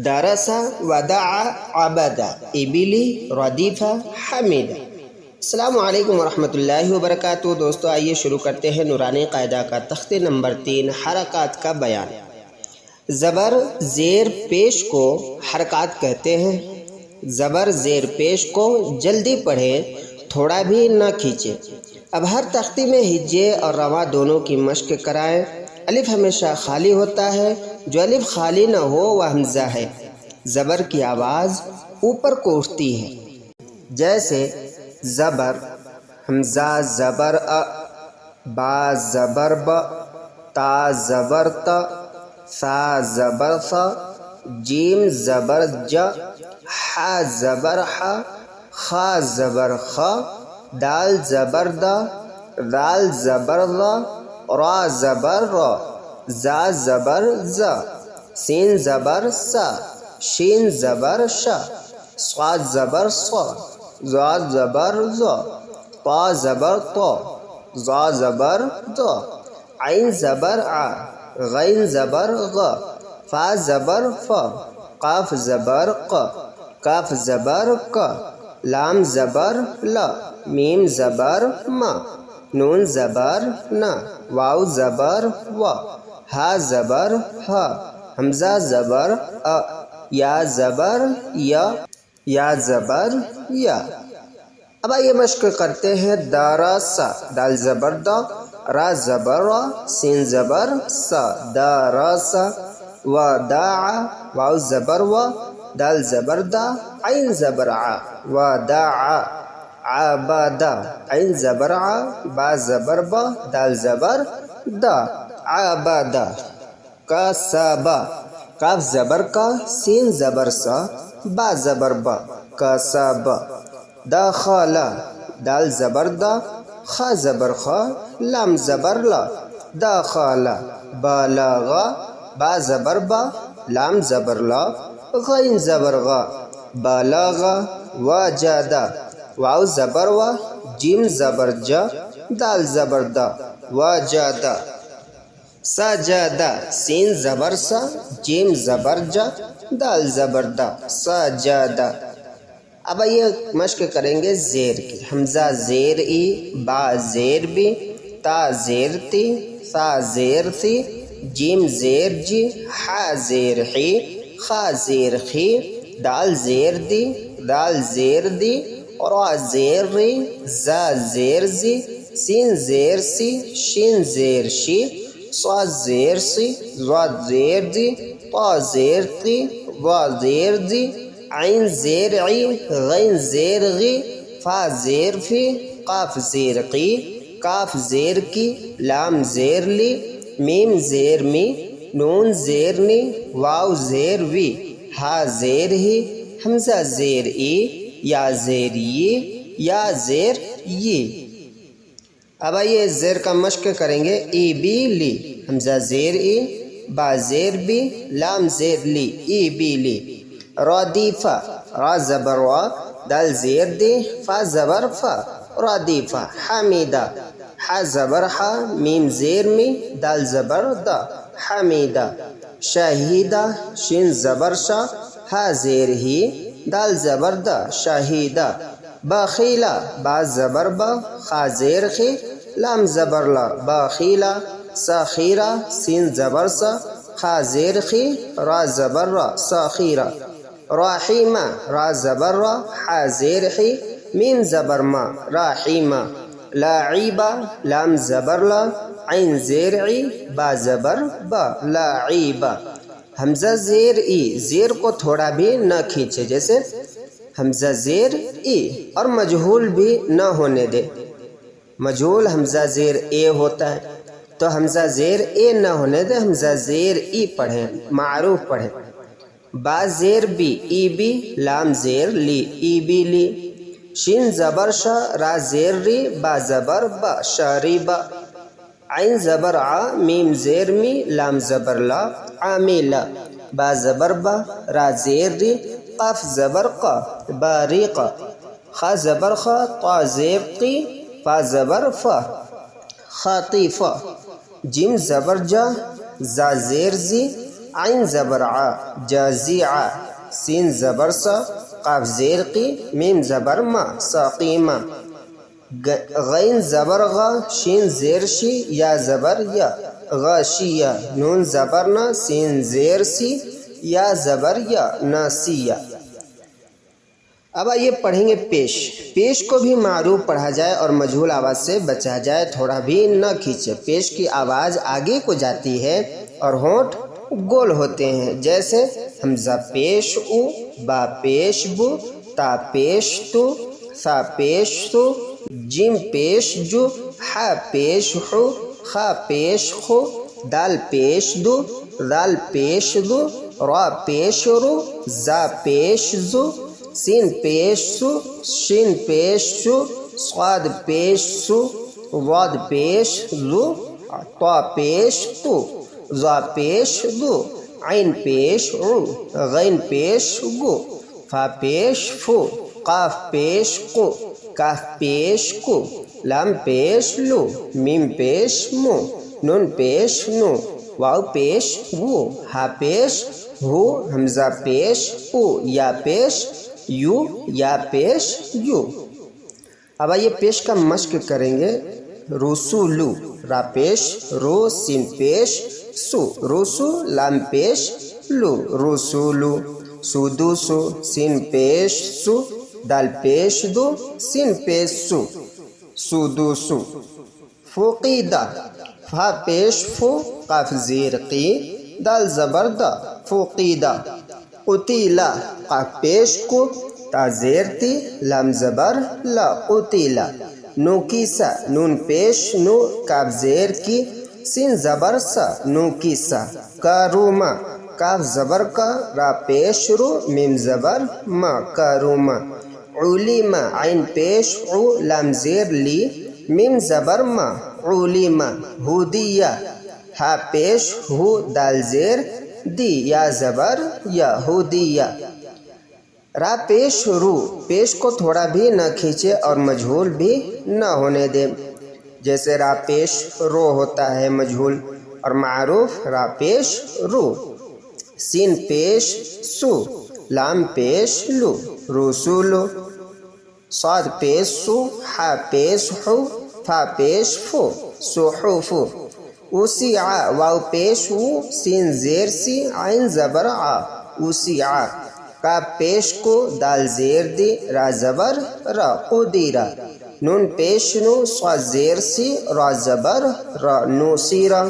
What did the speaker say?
درس ودعا عبد ابلی ردیف حمید۔ السلام علیکم ورحمۃ اللہ وبرکاتہ۔ دوستو آئیے شروع کرتے ہیں نورانی قاعدہ کا تختے نمبر 3 حرکات کا بیان۔ زبر زیر پیش کو حرکات کہتے ہیں۔ زبر زیر پیش کو جلدی پڑھیں، تھوڑا بھی نہ کھینچیں۔ اب ہر تختی میں ہجے اور رواں دونوں کی مشق کرائیں۔ الف ہمیشہ خالی ہوتا ہے، جو الف خالی نہ ہو وہ حمزہ ہے۔ زبر کی آواز اوپر کو اٹھتی ہے، جیسے زبر حمزہ زبر ا، با زبر ب، تا زبر ت، ثا زبر ث، جیم زبر ج، ح زبر ح، خ زبر خ، دال زبر د، ذال زبر ذ، را زبر ر، زا زبر ز، سین زبر س، شین زبر ش، صاد زبر ص، ضاد زبر ز، طا زبر ط، ظا زبر ض، عین زبر ع، غین زبر غ، فا زبر ف، قاف زبر ق، کاف زبر ک، لام زبر ل، میم زبر م، نون زبر ن، واو زبر و، ہا زبر ہ، حمزہ زبر ا، یا زبر یا زبر یا۔ اب آئیے مشق کرتے ہیں۔ درس، دال زبر د، را زبر ر، سین زبر س، درس، وداع، واو زبر و، دال زبر د، عین زبر ع، وداع، عبد، عین زبر ع، با زبر ب، دال زبر د، عبد، کسب، کاف زبر کا، سین زبر س، با زبر ب، کسب، دخل، دال زبر د، خ زبر خ، لام زبر ل، دخل، بلغ، با زبر ب، لام زبر ل، غین زبر غ، بلغ، وجد، واو زبر و، جیم زبر ج، دال زبر د، وجد، سجد، سین زبر س، جیم زبر ج، دال زبر د، سجد۔ اب یہ مشق کریں گے زیر کی۔ حمزہ زیر ای، با زیر بی، تا زیر تی، ثا زیر ثی، جیم زیر جی، ح زیر حی، خ زیر خی، دال زیر دی، دال زیر دی، را زیر ری، زا زیر زی، سین زیر سی، شین زیر شی، صاد زیر سی، ضاد زیر دی، طا زیر تی، وا زیر دی، عین زیر عی، غین زیر غی، فا زیر فی، قاف زیر قی، کاف زیر کی، لام زیر لی، میم زیر می، نون زیر نی، واو زیر وی، ہا زیر ہی، حمزہ زیر ای، یا زیر ی، یا زیر ی۔ اب آئیے زیر کا مشق کریں گے۔ ای بی لی، حمزہ زیر ای، با زیر بی، لام زیر لی، ای بی لی۔ ردیفہ، را زبر و، دال زیر دی، فا زبر فا، ردیفہ۔ حمیدہ، ح زبر ح، میم زیر می، دال زبر دا، حمیدہ۔ شہیدہ، شین زبر شا، ہ زیر ہی، دال زبر دا، شہیدہ۔ بخیلہ، با زبر با، خ زیر خی، لام زبر لا، بخیلہ۔ سخیرہ، سین زبر سا، خ زیر خی، را زبر را، سخیرہ۔ رحیمہ، را زبر را، ح زیر حی، میم زبر ما، رحیمہ۔ لعیبہ، لام زبر لا، عین زیر عی، با زبر با، لعیبہ۔ حمزہ زیر ای، زیر کو تھوڑا بھی نہ کھینچے، جیسے حمزہ زیر ای، اور مجہول بھی نہ ہونے دے۔ مجہول حمزہ زیر اے ہوتا ہے، تو حمزہ زیر اے نہ ہونے دے، حمزہ زیر ای پڑھیں، معروف پڑھیں۔ با زیر بی، ای بی، لام زیر لی، ای بی لی۔ شین زبر شا، را زیر ری، با زبر با، شریبا۔ عین زبر ع، میم زیر می، لام زبر لا، عاملا۔ با زبر با، را زیر ری، قاف زبر ق، باریقا۔ خ زبر خ، طا زیر قی، فا زبر فا، خاطیفا۔ جیم زبر جا، زا زیر زی، عین زبر ع جازع سین زبر سا قاف زیر قی میم زبر ما ساقیما غین زبر غا شین زیر شی یا زبر یا غاشیہ نون زبر نا سین زیر سی یا زبر یا ناسیہ۔ اب آئیے پڑھیں گے پیش۔ پیش کو بھی معروف پڑھا جائے اور مجہول آواز سے بچا جائے، تھوڑا بھی نہ کھینچے۔ پیش کی آواز آگے کو جاتی ہے اور ہونٹ گول ہوتے ہیں، جیسے حمزہ پیش او، با پیش بو، تا پیش تو، ثا پیش تو، جیم پیش جو، ہا پیش ہو، خا پیش خو، دال پیش دو، دال پیش دو، را پیش رو، زا پیش زو، سین پیش سو، شین پیش سو، صاد پیش سو، ضاد پیش زو، طا پیش تو، ظا پیش دو، عین پیش عو، غین پیش گو، فا پیش فو، قاف پیش قو، کاف پیش کو، لام پیش لو، میم پیش مو، نون پیش نو، واو پیش وو، ہا پیش ہو، حمزہ پیش او، یا پیش یو، یا پیش یو۔ اب آئیے پیش کا مشق کریں گے۔ رسولو را پیش رو، سین پیش سو، رسو لام پیش لو، رسولو، سودو سو، سین پیش سو، دال پیش دو، سین پیش سو، سودو سو۔ فوقیدہ فا پیش فو، قاف زیر قی، دال زبر دا، فوقیدہ۔ قتیلا قاف پیش کو، تا زیر تی، لام زبر لا، قتیلا۔ نوکیسا نون پیش نو، کاف زیر کی، سین زبر سا، نوکیسا۔ کاروما کاف زبر کا، را پیش رو، میم زبر ما، کاروما۔ علیما عین پیش عو، لام زیر لی، میم زبر ما، علیما۔ ہودیہ ہا پیش ہو، دال زیر دی، یا زبر یا، ہودیہ۔ را پیش رو، پیش کو تھوڑا بھی نہ کھینچے اور مجہول بھی نہ ہونے دے، جیسے را پیش رو ہوتا ہے مجہول اور معروف را پیش رو۔ سین پیش سو، لام پیش لو، رسولو۔ صاد پیش سو، ہا پیش ہو، فا پیش فو، صحفو۔ اوسیع واو پیش وو، سین زیر سی، عین زبر ع، اوسیع۔ کا پیش کو، دال زیر دی، را زبر را، قدیرہ۔ نون پیش نو، صاد زیر سی، را زبر را، نوسیرہ۔